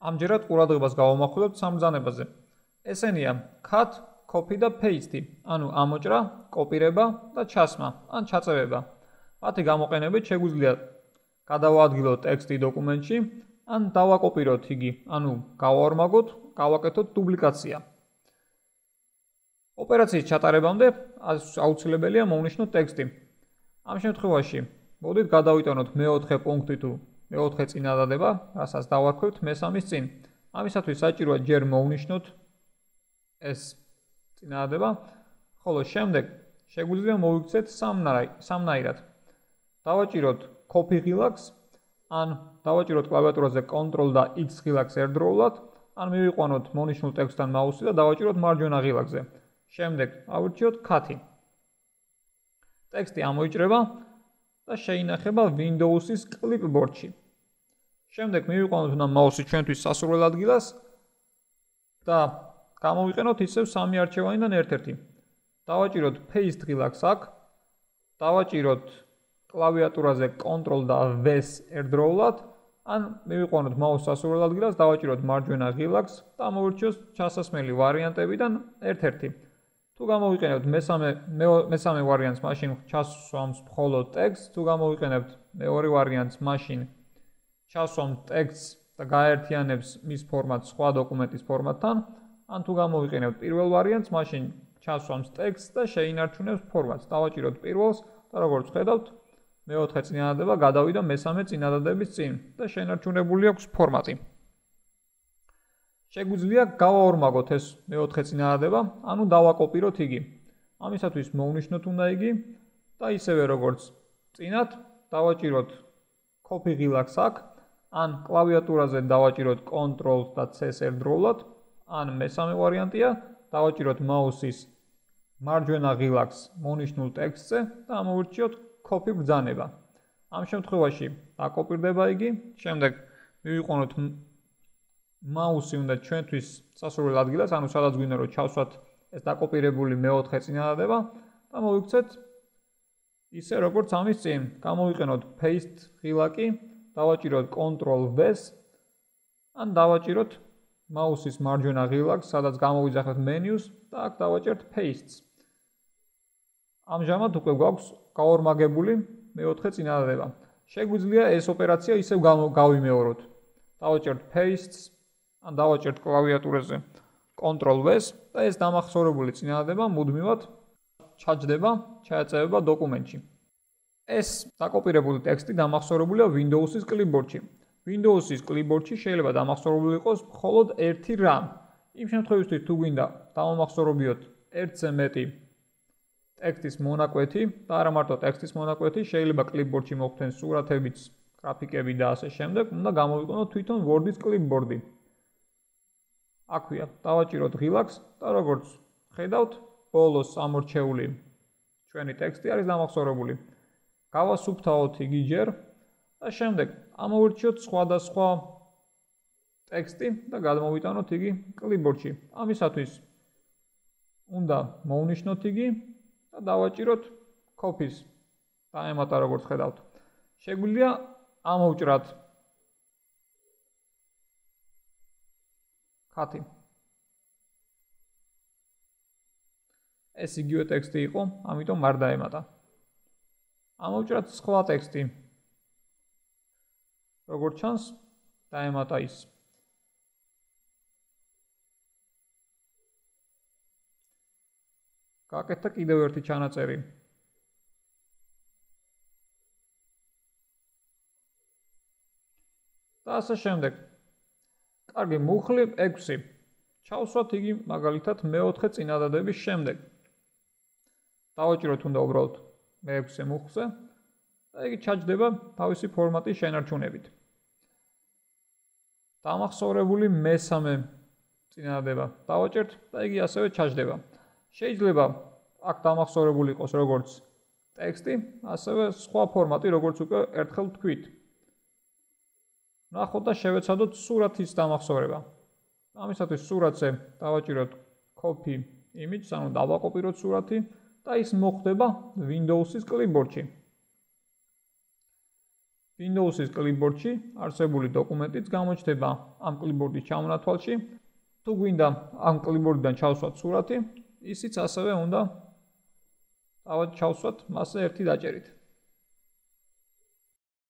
ამჯერად ყურადღებას გავამახვილებთ სამ ბრძანებაზე. ესენია cut, copy და paste, ანუ ამოჭრა, კოპირება და ჩასმა, ან ჩაწევება. მათი გამოყენებით შეგვიძლია გადავაადგილოთ ტექსტი დოკუმენტში, ან დავაკოპიროთ იგი, ანუ გავაორმაგოთ, გავაკეთოთ დუბლიკაცია. ოპერაციის ჩატარებამდე აუცილებელია მოვნიშნოთ ტექსტი. ამ შემთხვევაში მოდით გადავიტანოთ მე-4 პუნქტი თუ მე-4 წინადადება, რასაც დავარქვევთ მე-3-ის წინ. ამისათვის საჭიროა ჯერ მოვნიშნოთ ეს წინადადება, ხოლო შემდეგ შეგვიძლია მოვიქცეთ სამნაირად. დავაჭიროთ copy ღილაკს, ან დავაჭიროთ კლავიატურაზე Ctrl და X ღილაკს ერთდროულად, ან მივიყვანოთ მონიშნულ ტექსტთან მაუსი და დავაჭიროთ მარჯვენა ღილაკზე. შემდეგ ავირჩიოთ cut-ი. ტექსტი ამოიჭრება და შეინახება Windows-ის clipboard-ში. შემდეგ მივიყვანოთ მაუსი ჩვენთვის სასურველ ადგილას და გამოვიყენოთ ისევ სამი არჩევანიდან ერთ-ერთი. დავაჭიროთ paste ღილაკს აქ, დავაჭიროთ კლავიატურაზე Ctrl და V-ს ერთდროულად, ან მივიყვანოთ მაუსს სასურველ ადგილას, დავაჭიროთ მარჯვენა ღილაკს და მოვირჩიოთ ჩასასმელი ვარიანტებიდან ერთ-ერთი. თუ გამოვიყენებთ მესამე ვარიანტს, მაშინ ჩასვამს მხოლოდ ტექსტს, თუ გამოვიყენებთ მეორე ვარიანტს, მაშინ ჩასვამს ტექსტს და გააერთიანებს მის ფორმატს სხვა დოკუმენტის ფორმატთან, ან თუ გამოვიყენებთ პირველ ვარიანტს, მაშინ ჩასვამს ტექსტს და შეინარჩუნებს ფორმატს. დავაჭიროთ პირველს და როგორც ხედავთ, მე-4 წინადადება გადავიდა მე-3 წინადადების წინ და შენარჩუნებული აქვს ფორმატი. შეგვიძლია გავაორმაგოთ ეს მე-4 წინადადება, ანუ დავაკოპიროთ იგი. ამისათვის მოვნიშნოთ უნდა იგი და ისევე როგორც წინათ, დავაჭიროთ copy ღილაკს აქ, ან კლავიატურაზე დავაჭიროთ Ctrl და C-ს ერთდროულად, ან მე-3 ვარიანტია, დავაჭიროთ მაუსის მარჯვენა ღილაკს მონიშნულ ტექსტზე და ამოვირჩიოთ copy ბრძანება. ამ შემთხვევაში აკოპირდება იგი, შემდეგ მივიყვანოთ მაუსი უნდა ჩვენთვის სასურველ ადგილას, ანუ სადაც გვინდა რომ ჩავსვათ ეს დაკოპირებული მე-4 წინადადება და მოვიქცეთ ისე როგორც ამის წინ. გამოვიყენოთ paste ღილაკი, დავაჭიროთ Ctrl V-ს, ან დავაჭიროთ მაუსის მარჯვენა ღილაკს, სადაც გამოვიძახებთ მენიუს და აქ დავაჭერთ paste-ს. ამჟამად უკვე გვაქვს გაორმაგებული მე-4 წინადადება. შეგვიძლია ეს ოპერაცია ისევ გავიმეოროთ. დავაჭერთ paste-ს, ან დავაჭერთ კლავიატურაზე Ctrl V-ს და ეს დამახსოვრებული წინადადება მუდმივად ჩაჯდება, ჩაეწევება დოკუმენტში. ეს დაკოპირებული ტექსტი დამახსოვრებულია Windows-ის clipboard-ში. Windows-ის clipboard-ში შეიძლება დამახსოვრებული იყოს მხოლოდ ერთი რამ. იმ შემთხვევისთვის თუ გვინდა დავამახსოვრებიოთ ერთზე მეტი ტექსტის მონაკვეთი და არა მარტო ტექსტის მონაკვეთი, შეიძლება clipboard-ში მოხვდნენ სურათებიც, გრაფიკები და ასე შემდეგ, უნდა გამოვიყენოთ თვითონ Word-ის clipboard-ი. აქვეა, დავაჭიროთ ღილაკს და როგორც ხედავთ, ბოლოს ამორჩეული ჩვენი ტექსტი არის დამახსოვრებული. გავასუფთავოთ იგი ჯერ და შემდეგ ამოვირჩიოთ სხვადასხვა ტექსტი და გადმოვიტანოთ იგი clipboard-ში. ამისათვის უნდა მოვნიშნოთ იგი და დავაჭიროთ copy-ს. დაემატა როგორც ხედავთ. შეგვიძლია ამოვჭრათ cut-ი. ეს იგივე ტექსტი იყო, ამიტომ არ დაემატა. ამოვჭრათ სხვა ტექსტი. როგორც ჩანს, დაემატა ის. გაკეთდა კიდევ ერთი ჩანაწერი. და ასე შემდეგ. კარგი, მუხლი 6. ჩავსვათ იგი მაგალითად მე-4 წინადადების შემდეგ. დავაჭიროთ უნდა უბრალოდ მე-6 მუხლზე და იგი ჩაჯდება თავისი ფორმატის შენარჩუნებით. დამახსოვრებული მე-3 წინადადება დავაჭერთ და იგი ასევე ჩაჯდება. შეიძლება აქ დამახსოვრებული იყოს როგორც ტექსტი, ასევე სხვა ფორმატი, როგორც უკვე ერთხელ ვთქვით. ნახოთ და შევეცადოთ სურათის დამახსოვრება. ამისათვის სურათზე დავაჭიროთ copy image, ანუ დავაკოპიროთ სურათი და ის მოხვდება Windows-ის clipboard-ში. Windows-ის კლიპბორდში არსებული დოკუმენტიც გამოჩნდება ამ კლიპბორდის ჩამონათვალში. თუ გვინდა ამ კლიპბორდიდან ჩავსვათ სურათი, ისიც ასევე უნდა ჩავსვათ მასზე ერთი დაჭერით.